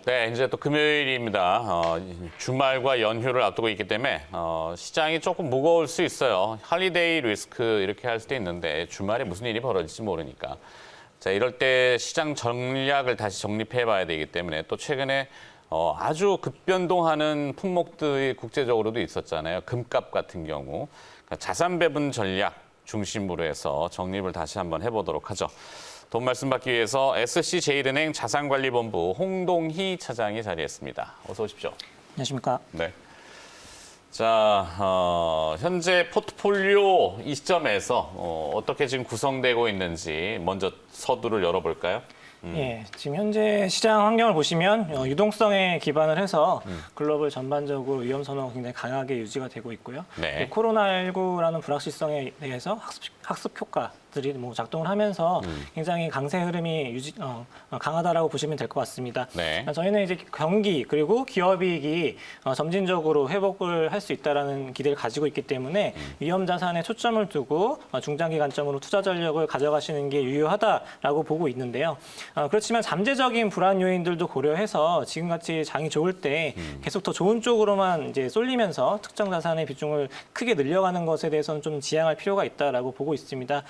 네, 이제 또 금요일입니다. 주말과 연휴를 앞두고 있기 때문에 시장이 조금 무거울 수 있어요. 할리데이 리스크 이렇게 할 수도 있는데 주말에 무슨 일이 벌어질지 모르니까. 자, 이럴 때 시장 전략을 다시 정립해 봐야 되기 때문에 또 최근에 아주 급변동하는 품목들이 국제적으로도 있었잖아요. 금값 같은 경우. 그러니까 자산 배분 전략 중심으로 해서 정립을 다시 한번 해보도록 하죠. 돈 말씀 받기 위해서 SC제일은행 자산관리본부 홍동희 차장이 자리했습니다. 어서 오십시오. 안녕하십니까. 네. 자, 현재 포트폴리오 이 시점에서 어떻게 지금 구성되고 있는지 먼저 서두를 열어볼까요? 예, 지금 현재 시장 환경을 보시면 유동성에 기반을 해서 글로벌 전반적으로 위험 선호가 굉장히 강하게 유지가 되고 있고요. 네. 코로나19라는 불확실성에 대해서 학습 효과들이 작동을 하면서 굉장히 강세 흐름이 강하다라고 보시면 될 것 같습니다. 네. 저희는 이제 경기 그리고 기업이익이 점진적으로 회복을 할 수 있다라는 기대를 가지고 있기 때문에 위험 자산에 초점을 두고 중장기 관점으로 투자 전략을 가져가시는 게 유효하다라고 보고 있는데요. 그렇지만 잠재적인 불안 요인들도 고려해서 지금같이 장이 좋을 때 계속 더 좋은 쪽으로만 이제 쏠리면서 특정 자산의 비중을 크게 늘려가는 것에 대해서는 좀 지양할 필요가 있다라고 보고 있습니다.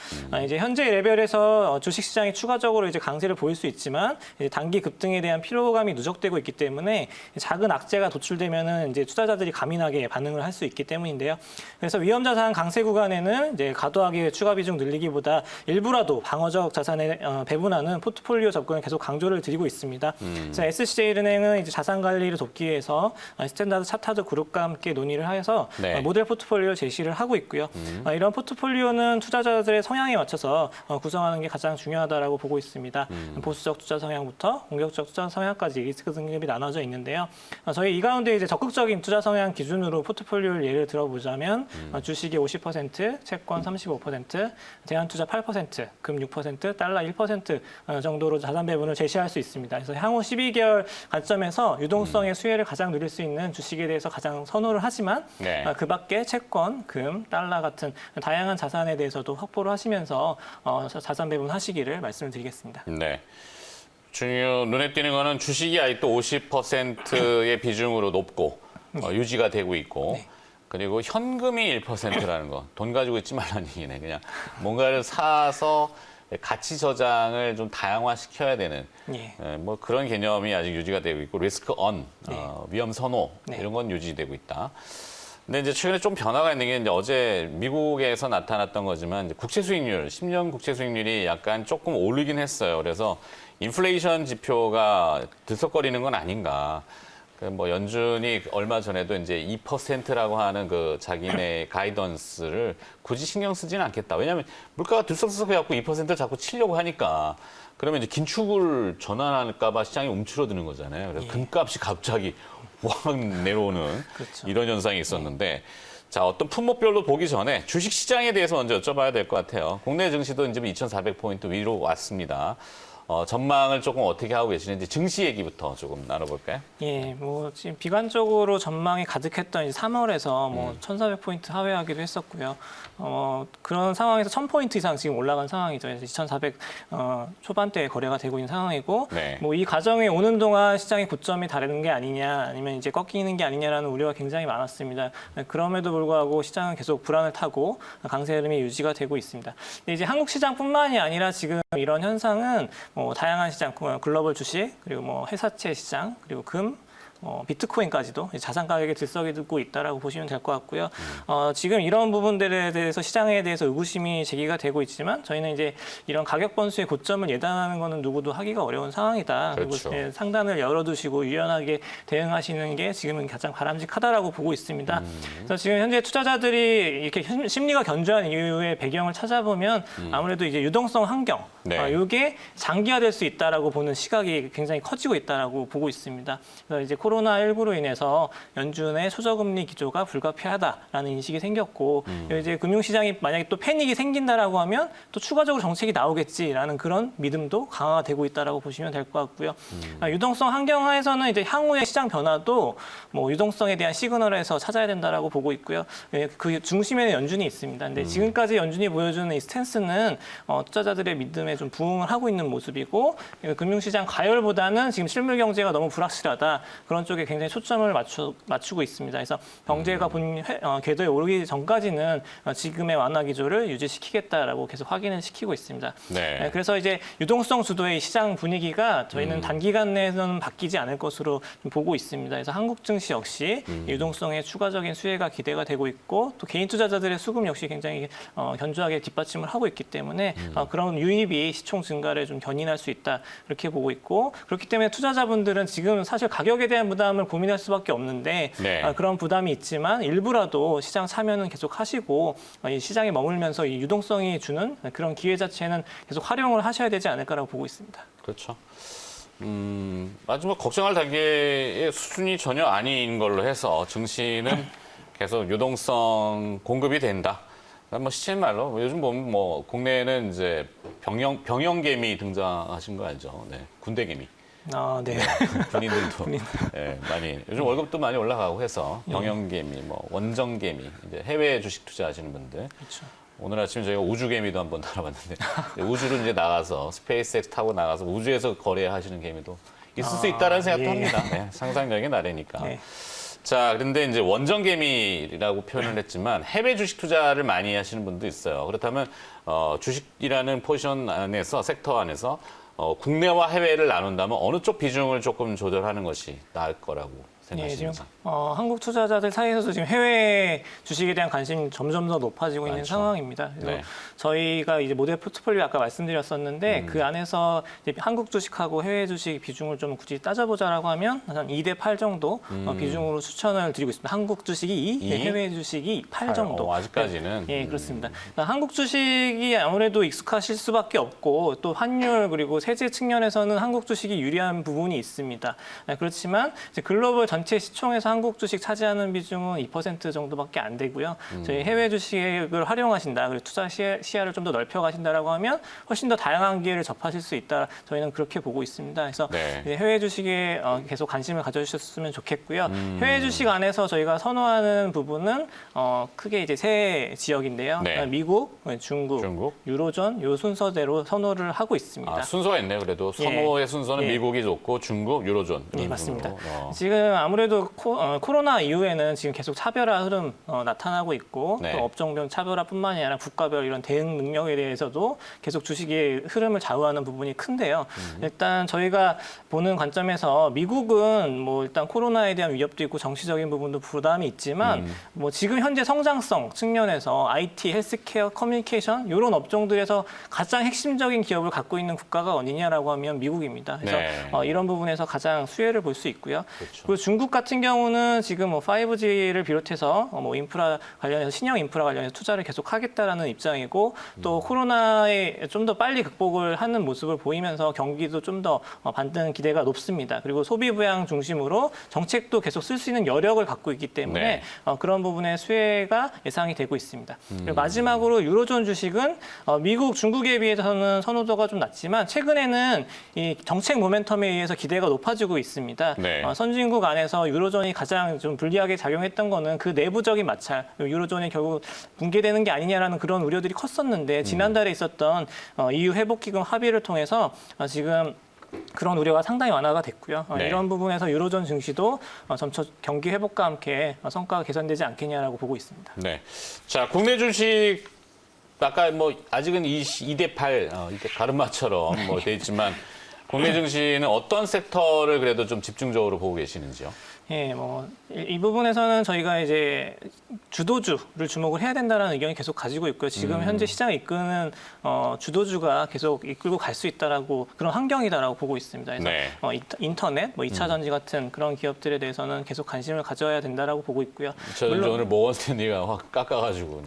이제 현재 레벨에서 주식시장이 추가적으로 이제 강세를 보일 수 있지만 이제 단기 급등에 대한 피로감이 누적되고 있기 때문에 작은 악재가 도출되면은 이제 투자자들이 가민하게 반응을 할 수 있기 때문인데요. 그래서 위험 자산 강세 구간에는 이제 과도하게 추가 비중 늘리기보다 일부라도 방어적 자산에 배분하는 포트폴리오 접근을 계속 강조를 드리고 있습니다. 그래서 SC제일은행은 이제 자산 관리를 돕기 위해서 스탠다드 차타드 그룹과 함께 논의를 해서 네. 모델 포트폴리오 제시를 하고 있고요. 이런 포트폴리오는 투자자들의 성향에 맞춰서 구성하는 게 가장 중요하다라고 보고 있습니다. 보수적 투자 성향부터 공격적 투자 성향까지 리스크 등급이 나눠져 있는데요. 저희 이 가운데 이제 적극적인 투자 성향 기준으로 포트폴리오를 예를 들어보자면 주식이 50%, 채권 35%, 대한투자 8%, 금 6%, 달러 1% 정도로 자산 배분을 제시할 수 있습니다. 그래서 향후 12개월 관점에서 유동성의 수혜를 가장 누릴 수 있는 주식에 대해서 가장 선호를 하지만 네. 그 밖에 채권, 금, 달러 같은 다양한 자산에 대해서도 확보를 하시면서 자산 배분하시기를 말씀을 드리겠습니다. 네. 눈에 띄는 거는 주식이 아직도 50%의 비중으로 높고 유지가 되고 있고 네. 그리고 현금이 1%라는 거. 돈 가지고 있지 말라는 얘기네. 그냥 뭔가를 사서 가치 저장을 좀 다양화시켜야 되는 예. 뭐 그런 개념이 아직 유지가 되고 있고 리스크 언, 위험 선호 네. 이런 건 유지되고 있다. 근데 이제 최근에 좀 변화가 있는 게 이제 어제 미국에서 나타났던 거지만 이제 국채 수익률, 10년 국채 수익률이 약간 조금 오르긴 했어요. 그래서 인플레이션 지표가 들썩거리는 건 아닌가. 뭐 연준이 얼마 전에도 이제 2%라고 하는 그 자기네 가이던스를 굳이 신경 쓰지는 않겠다. 왜냐하면 물가가 들썩들썩해갖고 2%를 자꾸 치려고 하니까 그러면 이제 긴축을 전환할까봐 시장이 움츠러드는 거잖아요. 그래서 금값이 갑자기 확 내려오는 그렇죠. 이런 현상이 있었는데 자, 어떤 품목별로 보기 전에 주식 시장에 대해서 먼저 여쭤봐야 될 것 같아요. 국내 증시도 이제 2,400포인트 위로 왔습니다. 전망을 조금 어떻게 하고 계시는지 증시 얘기부터 조금 나눠볼까요? 예, 뭐 지금 비관적으로 전망이 가득했던 이제 3월에서 뭐 1,400포인트 하회하기도 했었고요. 그런 상황에서 1,000포인트 이상 지금 올라간 상황이죠. 그래서 2,400 초반대에 거래가 되고 있는 상황이고, 네. 뭐 이 과정에 오는 동안 시장의 고점이 다르는 게 아니냐, 아니면 이제 꺾이는 게 아니냐라는 우려가 굉장히 많았습니다. 그럼에도 불구하고 시장은 계속 불안을 타고 강세 흐름이 유지가 되고 있습니다. 근데 이제 한국 시장뿐만이 아니라 지금 이런 현상은 뭐 다양한 시장, 글로벌 주식, 그리고 뭐 회사채 시장, 그리고 금, 비트코인까지도 자산 가격에 들썩이고 있다라고 보시면 될 것 같고요. 지금 이런 부분들에 대해서 시장에 대해서 의구심이 제기가 되고 있지만 저희는 이제 이런 가격 번수의 고점을 예단하는 것은 누구도 하기가 어려운 상황이다. 그렇죠. 그리고 상단을 열어두시고 유연하게 대응하시는 게 지금은 가장 바람직하다라고 보고 있습니다. 그래서 지금 현재 투자자들이 이렇게 심리가 견조한 이유의 배경을 찾아보면 아무래도 이제 유동성 환경, 네. 이게 장기화될 수 있다라고 보는 시각이 굉장히 커지고 있다라고 보고 있습니다. 그래서 이제 코로나19로 인해서 연준의 초저금리 기조가 불가피하다라는 인식이 생겼고 이제 금융시장이 만약에 또 패닉이 생긴다라고 하면 또 추가적으로 정책이 나오겠지라는 그런 믿음도 강화가 되고 있다라고 보시면 될 것 같고요. 유동성 환경하에서는 이제 향후의 시장 변화도 뭐 유동성에 대한 시그널에서 찾아야 된다라고 보고 있고요. 그 중심에는 연준이 있습니다. 근데 지금까지 연준이 보여주는 이 스탠스는 투자자들의 믿음에 좀 부응을 하고 있는 모습이고 금융시장 가열보다는 지금 실물 경제가 너무 불확실하다 그런 쪽에 굉장히 초점을 맞추고 있습니다. 그래서 경제가 궤도에 오르기 전까지는 지금의 완화 기조를 유지시키겠다라고 계속 확인을 시키고 있습니다. 네. 그래서 이제 유동성 주도의 시장 분위기가 저희는 단기간 내에서는 바뀌지 않을 것으로 보고 있습니다. 그래서 한국 증시 역시 유동성의 추가적인 수혜가 기대가 되고 있고 또 개인 투자자들의 수급 역시 굉장히 견조하게 뒷받침을 하고 있기 때문에 그런 유입이 시총 증가를 좀 견인할 수 있다 이렇게 보고 있고 그렇기 때문에 투자자분들은 지금 사실 가격에 대한 부담을 고민할 수밖에 없는데 네. 그런 부담이 있지만 일부라도 시장 참여는 계속 하시고 이 시장에 머물면서 이 유동성이 주는 그런 기회 자체는 계속 활용을 하셔야 되지 않을까라고 보고 있습니다. 그렇죠. 마지막 걱정할 단계의 수준이 전혀 아닌 걸로 해서 증시는 계속 유동성 공급이 된다. 뭐 시친 말로 요즘 보면 뭐 국내에는 이제 병영개미 등장하신 거 알죠? 네, 군대개미. 네. 군인들도 네, 많이 요즘 월급도 많이 올라가고 해서 병영개미, 뭐 원정개미, 이제 해외 주식 투자하시는 분들. 그렇죠. 오늘 아침에 저희가 우주개미도 한번 달아봤는데 우주로 이제 나가서 스페이스X 타고 나가서 우주에서 거래하시는 개미도 있을 수 있다라는 생각도 합니다. 네, 상상력의 나래니까. 네. 자, 그런데 이제 원정개미라고 표현을 했지만 해외 주식 투자를 많이 하시는 분도 있어요. 그렇다면 주식이라는 포지션 안에서 섹터 안에서 국내와 해외를 나눈다면 어느 쪽 비중을 조금 조절하는 것이 나을 거라고 생각하시는지? 지금 한국 투자자들 사이에서도 지금 해외 주식에 대한 관심이 점점 더 높아지고 있는 상황입니다. 그래서 저희가 이제 모델 포트폴리오 아까 말씀드렸었는데 그 안에서 이제 한국 주식하고 해외 주식 비중을 좀 굳이 따져보자라고 하면 한 2대 8 정도 비중으로 추천을 드리고 있습니다. 한국 주식이 2, 해외 주식이 8 정도. 아직까지는. 네, 그렇습니다. 그러니까 한국 주식이 아무래도 익숙하실 수밖에 없고 또 환율 그리고 세제 측면에서는 한국 주식이 유리한 부분이 있습니다. 그렇지만 이제 글로벌 전체 시총에서 한국 주식 차지하는 비중은 2% 정도밖에 안 되고요. 저희 해외 주식을 활용하신다, 그리고 투자 시야를 좀 더 넓혀 가신다라고 하면 훨씬 더 다양한 기회를 접하실 수 있다. 저희는 그렇게 보고 있습니다. 그래서 해외 주식에 계속 관심을 가져주셨으면 좋겠고요. 해외 주식 안에서 저희가 선호하는 부분은 크게 이제 세 지역인데요. 미국, 중국, 유로존 요 순서대로 선호를 하고 있습니다. 순서가 있네요. 그래도 선호의 순서는 미국이 좋고 중국, 유로존. 네, 맞습니다. 지금 아무래도 코로나 이후에는 지금 계속 차별화 흐름 나타나고 있고 또 업종별 차별화뿐만이 아니라 국가별 이런 대응 능력에 대해서도 계속 주식의 흐름을 좌우하는 부분이 큰데요. 일단 저희가 보는 관점에서 미국은 뭐 일단 코로나에 대한 위협도 있고 정치적인 부분도 부담이 있지만 뭐 지금 현재 성장성 측면에서 IT, 헬스케어, 커뮤니케이션 이런 업종들에서 가장 핵심적인 기업을 갖고 있는 국가가 어디냐라고 하면 미국입니다. 그래서 이런 부분에서 가장 수혜를 볼 수 있고요. 그리고 중국 같은 경우는 지금 뭐 5G를 비롯해서 뭐 인프라 관련해서 신형 인프라 관련해서 투자를 계속 하겠다라는 입장이고 또 코로나에 좀 더 빨리 극복을 하는 모습을 보이면서 경기도 좀 더 반등 기대가 높습니다. 그리고 소비 부양 중심으로 정책도 계속 쓸 수 있는 여력을 갖고 있기 때문에 그런 부분의 수혜가 예상이 되고 있습니다. 그리고 마지막으로 유로존 주식은 미국, 중국에 비해서는 선호도가 좀 낮지만 최근에는 이 정책 모멘텀에 의해서 기대가 높아지고 있습니다. 선진국 안에서 유로존이 가장 좀 불리하게 작용했던 거는 그 내부적인 마찰, 유로존이 결국 붕괴되는 게 아니냐라는 그런 우려들이 컸었는데 지난달에 있었던 EU 회복기금 합의를 통해서 지금 그런 우려가 상당히 완화가 됐고요. 이런 부분에서 유로존 증시도 점차 경기 회복과 함께 성과가 개선되지 않겠냐라고 보고 있습니다. 네. 자, 국내 주식 아까 뭐 아직은 2대 8 이렇게 가르마처럼 뭐 돼 있지만 국내 증시는 어떤 섹터를 그래도 좀 집중적으로 보고 계시는지요? 예, 뭐 이 부분에서는 저희가 이제 주도주를 주목을 해야 된다는 의견이 계속 가지고 있고요. 지금 현재 시장을 이끄는 주도주가 계속 이끌고 갈 수 있다라고 그런 환경이다라고 보고 있습니다. 그래서 인터넷, 뭐 2차 전지 같은 그런 기업들에 대해서는 계속 관심을 가져야 된다라고 보고 있고요. 물론 오늘 모건 스탠리가 확 깎아가지고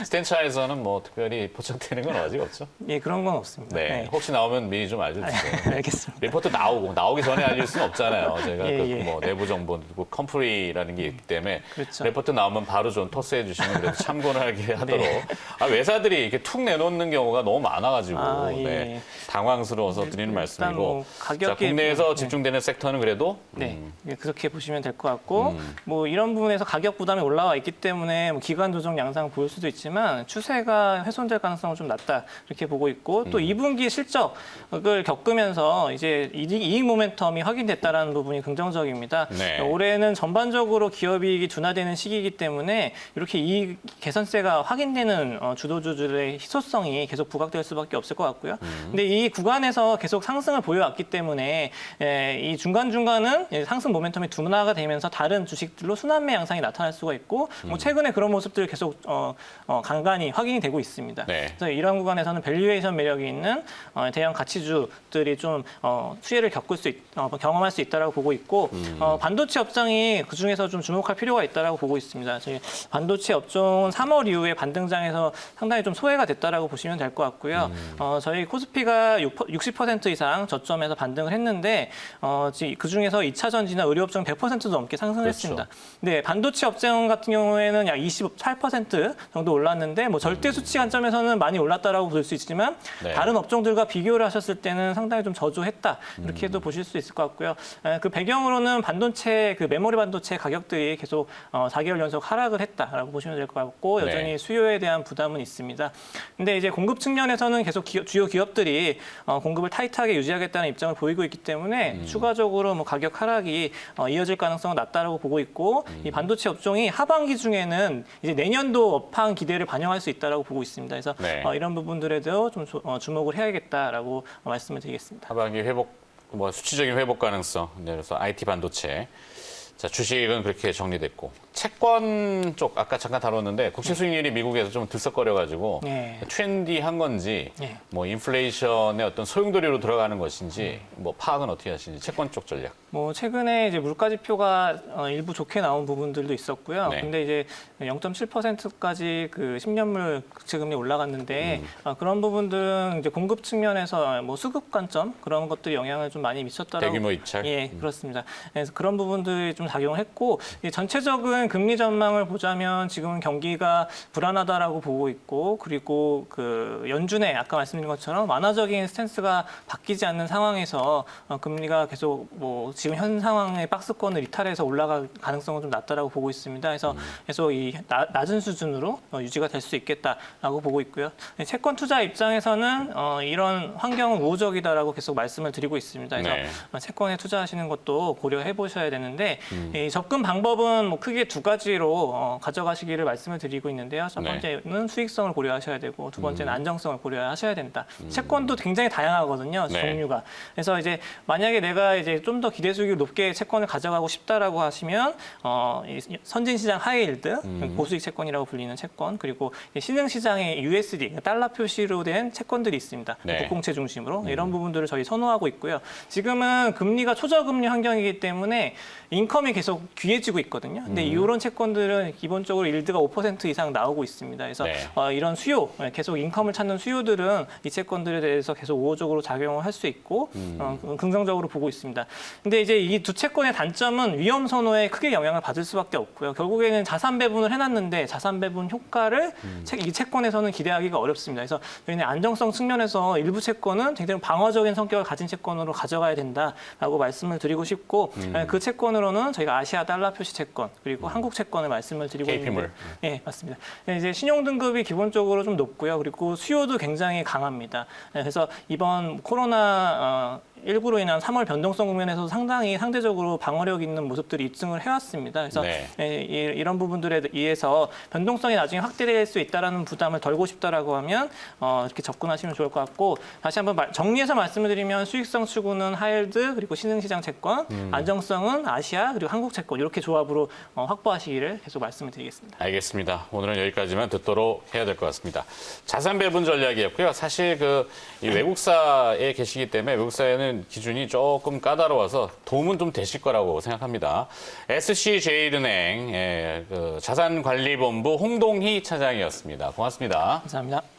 스탠차에서는 뭐 특별히 포착되는 건 아직 없죠? 예, 그런 건 없습니다. 혹시 나오면 미리 좀 알려주세요. 알려주세요. 알겠습니다. 리포트 나오기 전에 알릴 수는 없잖아요. 제가 예. 뭐 내부 정보, 컴프리라는 게 있기 때문에 그렇죠. 리포트 나오면 바로 좀 토스해 주시면 그래도 참고를 하게 하도록. 네. 외사들이 이렇게 툭 내놓는 경우가 너무 많아가지고 예. 네, 당황스러워서 드리는 일단 말씀이고. 뭐 가격이 자, 국내에서 네. 집중되는 섹터는 그래도 네, 그렇게 보시면 될 것 같고 뭐 이런 부분에서 가격 부담이 올라와 있기 때문에 뭐 기간 조정 양상 보일 수도 있지만 추세가 훼손될 가능성은 좀 낮다 이렇게 보고 있고 또 2분기 실적을 겪으면서 이제 이익 모멘텀이 확인됐다라는 부분이 긍정적입니다. 네. 올해는 전반적으로 기업이익이 둔화되는 시기이기 때문에 이렇게 이익 개선세가 확인되는 주도주들의 희소성이 계속 부각될 수밖에 없을 것 같고요. 근데 이 구간에서 계속 상승을 보여왔기 때문에 이 중간중간은 상승 모멘텀이 둔화가 되면서 다른 주식들로 순환매 양상이 나타날 수가 있고 뭐 최근에 그런 모습들이 계속 간간히 확인이 되고 있습니다. 네. 그래서 이런 구간에서는 밸류에이션 매력이 있는 대형 가치주들이 좀 수혜를 경험할 수 있다라고 보고 있고 반도체 업종이 그 중에서 좀 주목할 필요가 있다라고 보고 있습니다. 저희 반도체 업종은 3월 이후에 반등장에서 상당히 좀 소외가 됐다라고 보시면 될 것 같고요. 저희 코스피가 60% 이상 저점에서 반등을 했는데 그 중에서 2차 전지나 의료 업종 100%도 넘게 상승했습니다. 그렇죠. 네, 반도체 업종 같은 경우에는 약 28% 정도 올랐는데 뭐 절대 수치 관점에서는 많이 올랐다라고 볼 수 있지만 네. 다른 업종들과 비교를 하셨을 때는 상당히 좀 저조했다 이렇게도 보실 수 있을 것 같고요. 그 배경으로는 반도체 그 메모리 반도체 가격들이 계속 4개월 연속 하락을 했다라고 보시면 될 것 같고 여전히 네. 수요에 대한 부담은 있습니다. 근데 이제 공급 측면에서는 계속 주요 기업들이 공급을 타이트하게 유지하겠다는 입장을 보이고 있기 때문에 추가적으로 뭐 가격 하락이 이어질 가능성은 낮다라고 보고 있고 이 반도체 업종이 하반기 중에는 이제 내년도 업황 기대를 반영할 수 있다라고 보고 있습니다. 그래서 네. 이런 부분들에도 좀 주목을 해야겠다라고 말씀을 드리겠습니다. 하반기 회복, 뭐 수치적인 회복 가능성. 네, 그래서 IT 반도체. 자, 주식은 그렇게 정리됐고. 채권 쪽 아까 잠깐 다뤘는데 국채 수익률이 미국에서 좀 들썩거려가지고 네. 트렌디한 건지 네. 뭐 인플레이션의 어떤 소용돌이로 들어가는 것인지 뭐 파악은 어떻게 하시는지 채권 쪽 전략. 뭐 최근에 이제 물가 지표가 일부 좋게 나온 부분들도 있었고요. 네. 근데 이제 0.7%까지 그 10년물 국채금리 올라갔는데 그런 부분들은 이제 공급 측면에서 뭐 수급 관점 그런 것들이 영향을 좀 많이 미쳤다라고. 대규모 입찰. 예, 그렇습니다. 그래서 그런 부분들이 좀 작용을 했고 전체적인 금리 전망을 보자면 지금은 경기가 불안하다라고 보고 있고 그리고 그 연준의 아까 말씀드린 것처럼 완화적인 스탠스가 바뀌지 않는 상황에서 금리가 계속 뭐 지금 현 상황의 박스권을 이탈해서 올라갈 가능성은 좀 낮다라고 보고 있습니다. 그래서 계속 이 낮은 수준으로 유지가 될 수 있겠다라고 보고 있고요. 채권 투자 입장에서는 이런 환경은 우호적이다라고 계속 말씀을 드리고 있습니다. 그래서 네. 채권에 투자하시는 것도 고려해 보셔야 되는데 이 접근 방법은 뭐 크게 두 가지로 가져가시기를 말씀을 드리고 있는데요. 첫 번째는 수익성을 고려하셔야 되고 두 번째는 안정성을 고려하셔야 된다. 채권도 굉장히 다양하거든요. 네. 종류가. 그래서 이제 만약에 내가 이제 좀 더 기대 수익을 높게 채권을 가져가고 싶다라고 하시면 이 선진시장 하이힐드 고수익 채권이라고 불리는 채권 그리고 신흥시장의 USD 달러 표시로 된 채권들이 있습니다. 네. 국공채 중심으로 이런 부분들을 저희 선호하고 있고요. 지금은 금리가 초저금리 환경이기 때문에 인컴이 계속 귀해지고 있거든요. 근데 이런 채권들은 기본적으로 일드가 5% 이상 나오고 있습니다. 그래서 네. 이런 수요, 계속 인컴을 찾는 수요들은 이 채권들에 대해서 계속 우호적으로 작용을 할 수 있고 긍정적으로 보고 있습니다. 근데 이제 이 두 채권의 단점은 위험 선호에 크게 영향을 받을 수밖에 없고요. 결국에는 자산 배분을 해놨는데 자산 배분 효과를 이 채권에서는 기대하기가 어렵습니다. 그래서 저희는 안정성 측면에서 일부 채권은 굉장히 방어적인 성격을 가진 채권으로 가져가야 된다라고 말씀을 드리고 싶고 그 채권으로는 저희가 아시아 달러 표시 채권 그리고 한국 채권을 말씀을 드리고 KP물. 있는데, 네 맞습니다. 이제 신용 등급이 기본적으로 좀 높고요. 그리고 수요도 굉장히 강합니다. 그래서 이번 코로나 19로 인한 3월 변동성 국면에서 상당히 상대적으로 방어력 있는 모습들이 입증을 해왔습니다. 그래서 네. 이런 부분들에 의해서 변동성이 나중에 확대될 수 있다는 부담을 덜고 싶다라고 하면 이렇게 접근하시면 좋을 것 같고 다시 한번 정리해서 말씀을 드리면 수익성 추구는 하이힐드 그리고 신흥시장 채권, 안정성은 아시아 그리고 한국 채권 이렇게 조합으로 확보하시기를 계속 말씀을 드리겠습니다. 알겠습니다. 오늘은 여기까지만 듣도록 해야 될 것 같습니다. 자산 배분 전략이었고요. 사실 이 외국사에 계시기 때문에 외국사에는 기준이 조금 까다로워서 도움은 좀 되실 거라고 생각합니다. SC제일은행 자산관리본부 홍동희 차장이었습니다. 고맙습니다. 감사합니다.